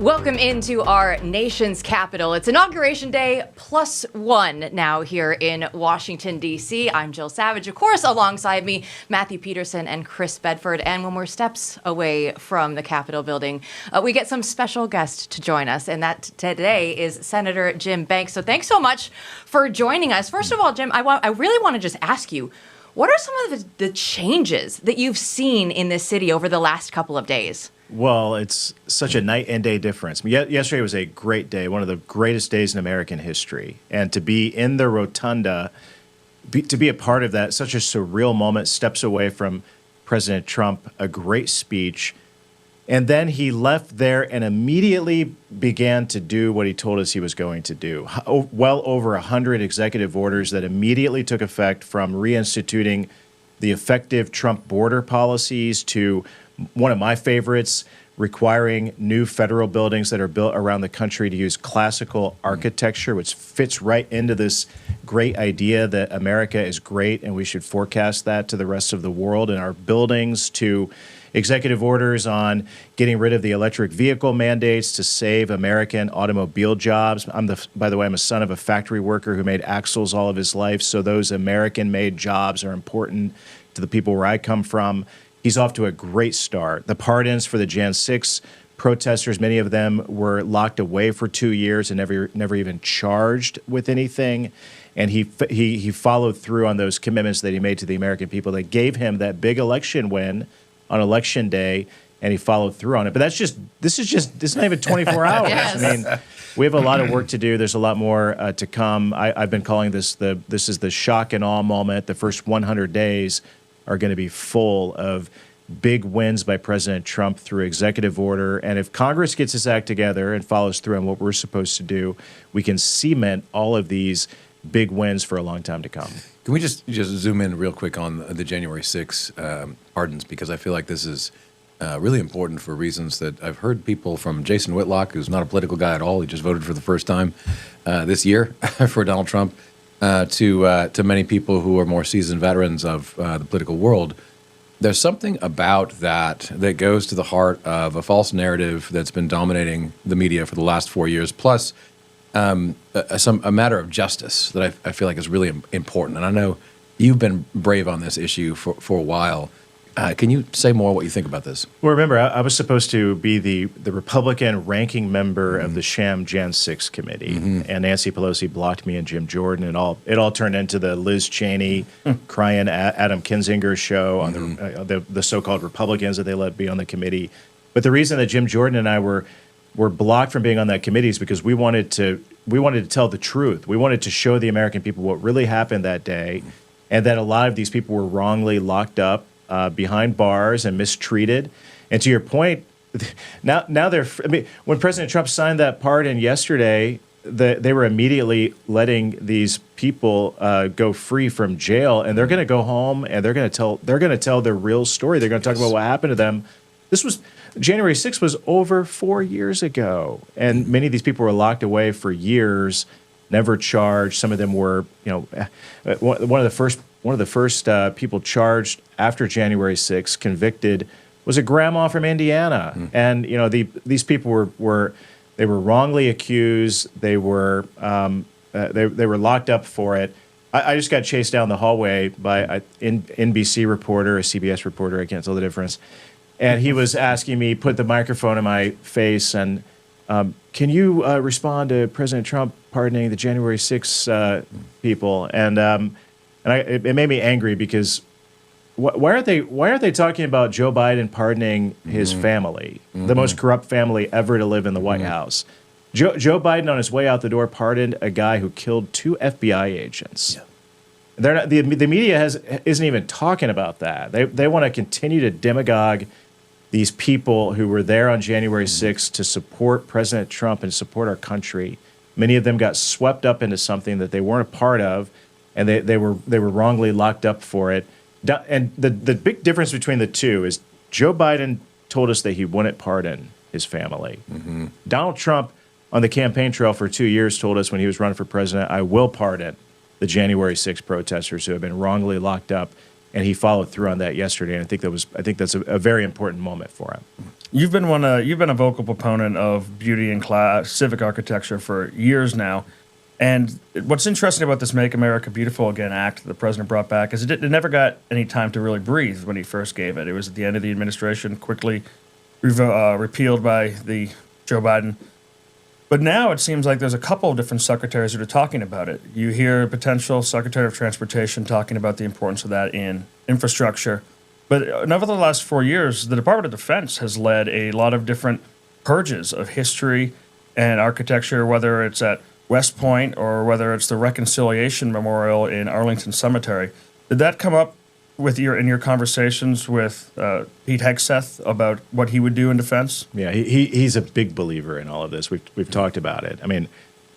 Welcome into our nation's capital. It's Inauguration Day +1 now here in Washington, D.C. I'm Jill Savage, of course, alongside me, Matthew Peterson and Chris Bedford. And when we're steps away from the Capitol building, we get some special guests to join us, and that today is Senator Jim Banks. So thanks so much for joining us. First of all, Jim, I really want to just ask you, what are some of the changes that you've seen in this city over the last couple of days? Well, it's such a night and day difference. Yesterday was a great day, one of the greatest days in American history. And to be in the rotunda, to be a part of that, such a surreal moment, steps away from President Trump, a great speech. And then he left there and immediately began to do what he told us he was going to do. Well over 100 executive orders that immediately took effect, from reinstituting the effective Trump border policies to one of my favorites, requiring new federal buildings that are built around the country to use classical architecture, which fits right into this great idea that America is great and we should forecast that to the rest of the world in our buildings, to executive orders on getting rid of the electric vehicle mandates to save American automobile jobs. By the way, I'm a son of a factory worker who made axles all of his life, so those American-made jobs are important to the people where I come from. He's off to a great start. The pardons for the Jan 6 protesters, many of them were locked away for 2 years and never even charged with anything. And he followed through on those commitments that he made to the American people that gave him that big election win on Election Day, and he followed through on it. But this is not even 24 hours. Yes. I mean, we have a lot of work to do. There's a lot more to come. I've been calling this is the shock and awe moment. The first 100 days are going to be full of big wins by President Trump through executive order. And if Congress gets its act together and follows through on what we're supposed to do, we can cement all of these big wins for a long time to come. Can we just zoom in real quick on the January 6 pardons? Because I feel like this is really important for reasons that I've heard people from Jason Whitlock, who's not a political guy at all. He just voted for the first time this year for Donald Trump, to many people who are more seasoned veterans of the political world. There's something about that goes to the heart of a false narrative that's been dominating the media for the last 4 years, plus a matter of justice that I feel like is really important. And I know you've been brave on this issue for a while. Can you say more what you think about this? Well, remember, I was supposed to be the Republican ranking member of the sham Jan 6 committee, and Nancy Pelosi blocked me and Jim Jordan, and it all turned into the Liz Cheney crying Adam Kinzinger show on the so-called Republicans that they let be on the committee. But the reason that Jim Jordan and I were blocked from being on that committee is because we wanted to tell the truth. We wanted to show the American people what really happened that day, and that a lot of these people were wrongly locked up behind bars and mistreated. And to your point, now when President Trump signed that pardon yesterday, they were immediately letting these people go free from jail, and they're going to go home and they're going to tell their real story. They're going to talk about what happened to them. January 6th was over 4 years ago, and many of these people were locked away for years, never charged. Some of them were, one of the first people charged after January 6th, convicted, was a grandma from Indiana. And, these people were wrongly accused. They were locked up for it. I just got chased down the hallway by an NBC reporter, a CBS reporter, I can't tell the difference. And he was asking me, put the microphone in my face, and can you respond to President Trump pardoning the January 6 people? And it made me angry because why aren't they talking about Joe Biden pardoning his family, the most corrupt family ever to live in the White House? Joe Biden, on his way out the door, pardoned a guy who killed 2 FBI agents. Yeah. They're not, the media isn't even talking about that. They want to continue to demagogue these people who were there on January 6th to support President Trump and support our country. Many of them got swept up into something that they weren't a part of, and they were wrongly locked up for it. And the big difference between the two is Joe Biden told us that he wouldn't pardon his family. Donald Trump, on the campaign trail for 2 years, told us when he was running for president, I will pardon the January 6 protesters who have been wrongly locked up. and he followed through on that yesterday. And I think that's a very important moment for him. You've been a vocal proponent of beauty and class, civic architecture for years now. And what's interesting about this Make America Beautiful Again Act that the president brought back is it never got any time to really breathe when he first gave it. It was at the end of the administration, quickly repealed by the Joe Biden. But now it seems like there's a couple of different secretaries that are talking about it. You hear potential Secretary of Transportation talking about the importance of that in infrastructure. But over the last 4 years, the Department of Defense has led a lot of different purges of history and architecture, whether it's at West Point or whether it's the Reconciliation Memorial in Arlington Cemetery. Did that come up with in your conversations with Pete Hegseth about what he would do in defense? Yeah, he's a big believer in all of this. We've talked about it. I mean,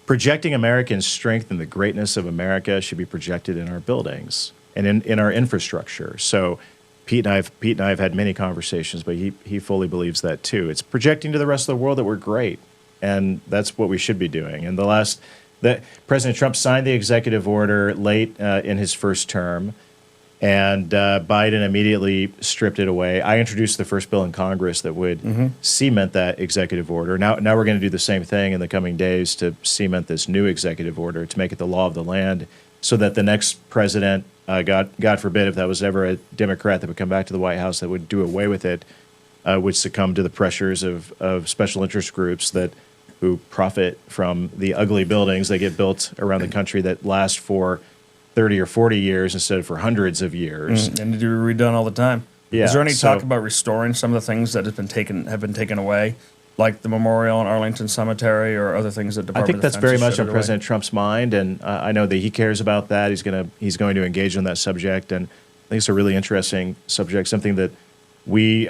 projecting American strength and the greatness of America should be projected in our buildings and in our infrastructure. So Pete and I have had many conversations, but he fully believes that too. It's projecting to the rest of the world that we're great, and that's what we should be doing. And President Trump signed the executive order late in his first term, and Biden immediately stripped it away. I introduced the first bill in Congress that would cement that executive order. Now we're going to do the same thing in the coming days to cement this new executive order, to make it the law of the land, so that the next president, God forbid if that was ever a Democrat that would come back to the White House that would do away with it, would succumb to the pressures of special interest groups who profit from the ugly buildings that get built around the country that last for 30 or 40 years instead of for hundreds of years. And to be redone all the time. Yeah, Is there any talk about restoring some of the things that have been taken away, like the memorial in Arlington Cemetery or other things that I Department think of that's Defense very has much on shuttered away? President Trump's mind, and I know that he cares about that. He's going to engage on that subject, and I think it's a really interesting subject, something that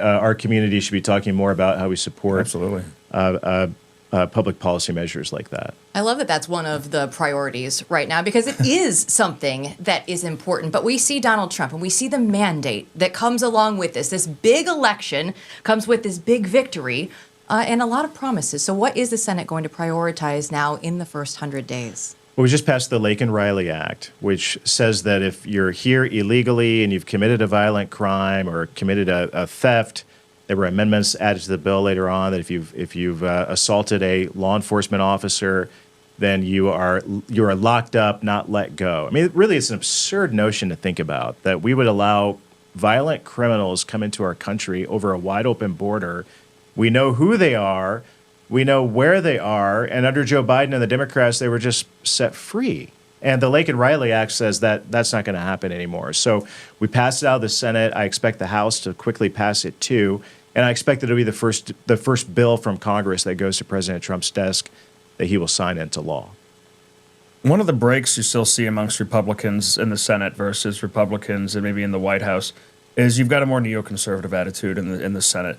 our community should be talking more about, how we support Absolutely. Public policy measures like that. I love that that's one of the priorities right now because it is something that is important. But we see Donald Trump and we see the mandate that comes along with this. This big election comes with this big victory and a lot of promises. So what is the Senate going to prioritize now in the first 100 days? Well, we just passed the Laken Riley Act, which says that if you're here illegally and you've committed a violent crime or committed a theft, there were amendments added to the bill later on that if you've assaulted a law enforcement officer, then you are locked up, not let go. I mean, really, it's an absurd notion to think about that we would allow violent criminals come into our country over a wide open border. We know who they are, we know where they are, and under Joe Biden and the Democrats, they were just set free. And the Laken Riley Act says that that's not going to happen anymore. So we passed it out of the Senate. I expect the House to quickly pass it too. And I expect it to be the first bill from Congress that goes to President Trump's desk that he will sign into law. One of the breaks you still see amongst Republicans in the Senate versus Republicans and maybe in the White House is you've got a more neoconservative attitude in the Senate.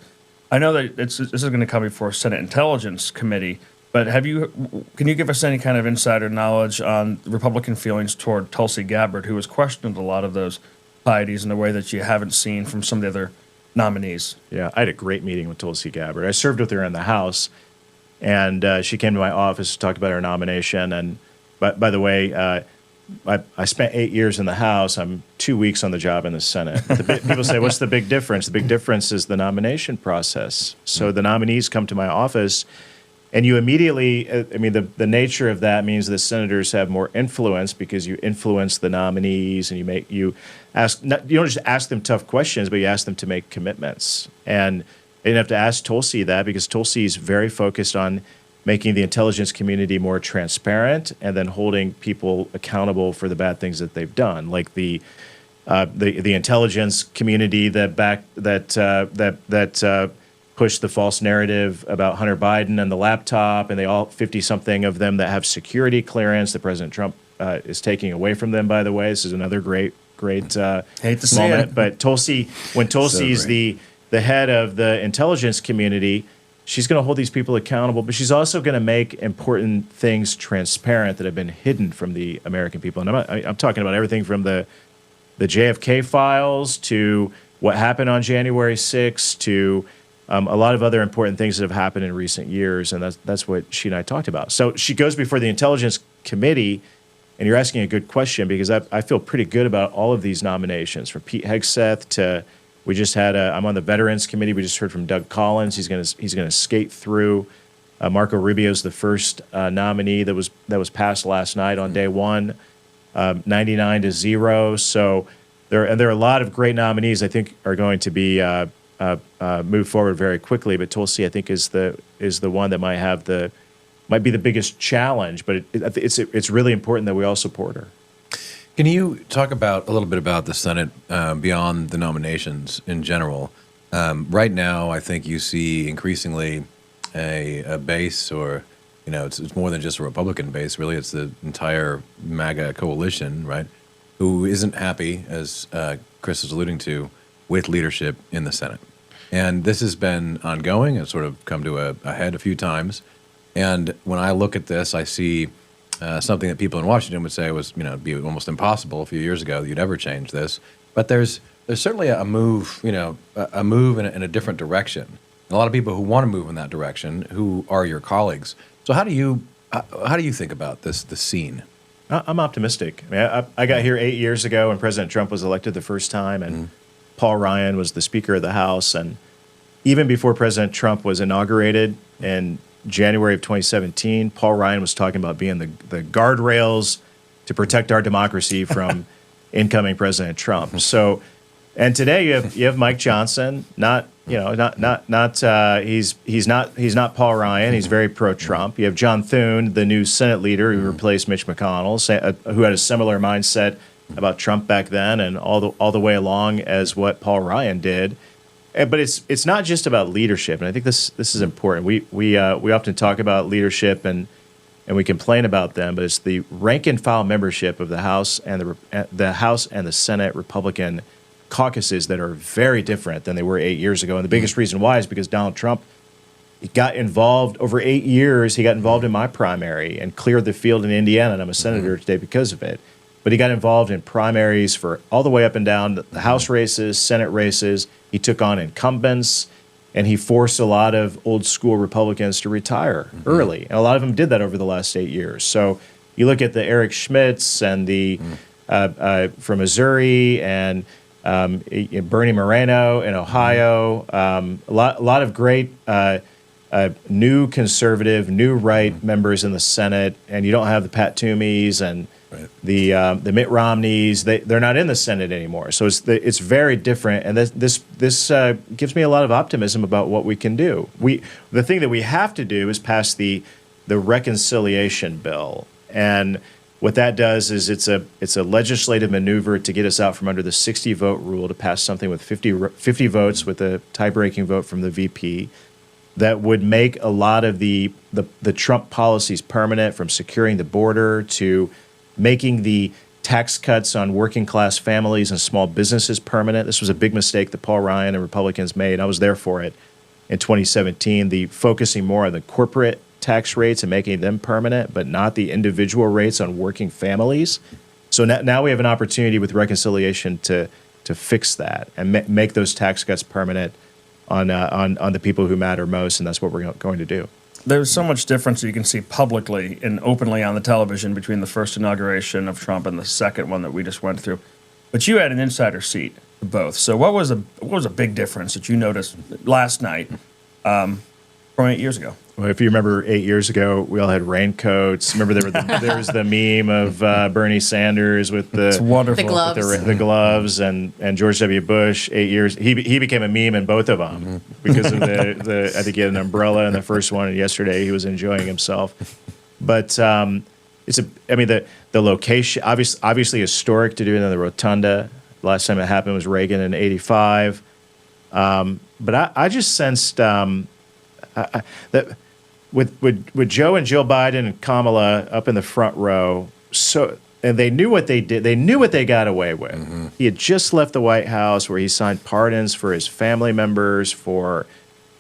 I know that this is going to come before Senate Intelligence Committee, but can you give us any kind of insider knowledge on Republican feelings toward Tulsi Gabbard, who has questioned a lot of those pieties in a way that you haven't seen from some of the other nominees? Yeah, I had a great meeting with Tulsi Gabbard. I served with her in the House, and she came to my office to talk about her nomination. And by the way, I spent 8 years in the House. I'm 2 weeks on the job in the Senate. People say, what's the big difference? The big difference is the nomination process. So the nominees come to my office, and you immediately, the nature of that means that senators have more influence because you influence the nominees, and you don't just ask them tough questions, but you ask them to make commitments. And I didn't have to ask Tulsi that because Tulsi is very focused on making the intelligence community more transparent and then holding people accountable for the bad things that they've done, like the intelligence community that pushed the false narrative about Hunter Biden and the laptop, and they all 50-something of them that have security clearance that President Trump is taking away from them. By the way, this is another great Hate to see moment. it. But when Tulsi is the head of the intelligence community, she's going to hold these people accountable, but she's also going to make important things transparent that have been hidden from the American people. And I'm talking about everything from the JFK files to what happened on January 6th to a lot of other important things that have happened in recent years, and that's what she and I talked about. So she goes before the Intelligence Committee, And you're asking a good question because I feel pretty good about all of these nominations, from Pete Hegseth to we just had I'm on the Veterans Committee. We just heard from Doug Collins. He's gonna skate through. Marco Rubio's the first nominee that was passed last night on day one, 99-0. So there are a lot of great nominees. I think are going to be move forward very quickly. But Tulsi, I think, is the one that might be the biggest challenge. But it's really important that we all support her. Can you talk a little bit about the Senate beyond the nominations in general? Right now, I think you see increasingly a base, or it's more than just a Republican base. Really, it's the entire MAGA coalition, right? Who isn't happy, as Chris is alluding to, with leadership in the Senate. And this has been ongoing. It's sort of come to a head a few times. And when I look at this, I see something that people in Washington would say was, it'd be almost impossible a few years ago that you'd ever change this. But there's certainly a move, a move in a different direction. And a lot of people who want to move in that direction, who are your colleagues. So how do you think about the scene? I'm optimistic. I mean, I got here 8 years ago when President Trump was elected the first time, and Paul Ryan was the Speaker of the House. And even before President Trump was inaugurated in January of 2017, Paul Ryan was talking about being the guardrails to protect our democracy from incoming President Trump. So, and today you have Mike Johnson, he's not Paul Ryan. He's very pro-Trump. You have John Thune, the new Senate leader who replaced Mitch McConnell, who had a similar mindset about Trump back then and all the way along as what Paul Ryan did. But it's not just about leadership, and I think this is important. We often talk about leadership and we complain about them, but it's the rank and file membership of the House and the House and the Senate Republican caucuses that are very different than they were 8 years ago. And the biggest reason why is because Donald Trump got involved over 8 years. He got involved in my primary and cleared the field in Indiana, and I'm a senator today because of it. But he got involved in primaries for all the way up and down the House races, Senate races. He took on incumbents, and he forced a lot of old school Republicans to retire early. And a lot of them did that over the last 8 years. So you look at the Eric Schmidts and the from Missouri and Bernie Moreno in Ohio, a lot of great new conservative, new right members in the Senate, and you don't have the Pat Toomeys and the Mitt Romneys. They're not in the Senate anymore, so it's very different. And this gives me a lot of optimism about what we can do. The thing that we have to do is pass the reconciliation bill, and what that does is it's a legislative maneuver to get us out from under the 60-vote rule to pass something with 50 votes with a tie-breaking vote from the VP that would make a lot of the Trump policies permanent, from securing the border to making the tax cuts on working-class families and small businesses permanent. This was a big mistake that Paul Ryan and Republicans made. I was there for it in 2017, the focusing more on the corporate tax rates and making them permanent, but not the individual rates on working families. So now we have an opportunity with reconciliation to fix that and make those tax cuts permanent on the people who matter most, and that's what we're going to do. There's so much difference that you can see publicly and openly on the television between the first inauguration of Trump and the second one that we just went through. But you had an insider seat to both. So what was a big difference that you noticed last night from 8 years ago? Well, if you remember 8 years ago, we all had raincoats. Remember there was the meme of Bernie Sanders with the gloves, the gloves, and George W. Bush. 8 years, he became a meme in both of them because of the I think he had an umbrella in the first one, and yesterday he was enjoying himself. But the location obviously historic to do it in the Rotunda. Last time it happened was Reagan in '85. But I just sensed that with Joe and Jill Biden and Kamala up in the front row, and they knew what they did. They knew what they got away with. He had just left the White House, where he signed pardons for his family members, for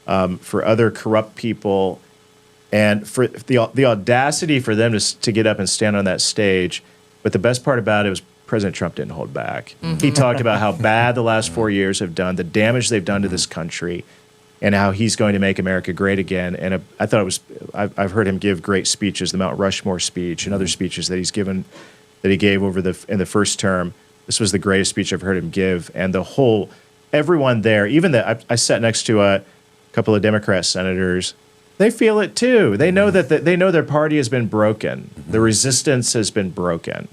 other corrupt people, and for the audacity for them to get up and stand on that stage. But the best part about it was President Trump didn't hold back. He talked about how bad the last 4 years have done, the damage they've done to this country, and how he's going to make America great again. And I've heard him give great speeches, the Mount Rushmore speech and other speeches that he's given that he gave in the first term. This was the greatest speech I've heard him give, and everyone there, even I sat next to a couple of Democrat senators. They feel it too. They know they know their party has been broken. The resistance has been broken.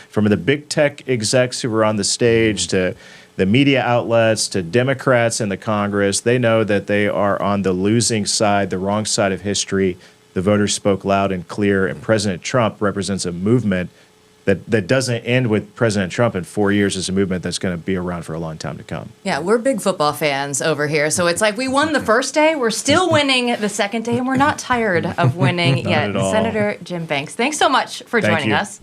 From the big tech execs who were on the stage to the media outlets to Democrats in the Congress, they know that they are on the losing side, the wrong side of history. The voters spoke loud and clear, and President Trump represents a movement that doesn't end with President Trump in 4 years. Is a movement that's going to be around for a long time to come. Yeah, we're big football fans over here. So it's like we won the first day, we're still winning the second day, and we're not tired of winning yet. at all. Senator Jim Banks, thanks so much for joining you. us.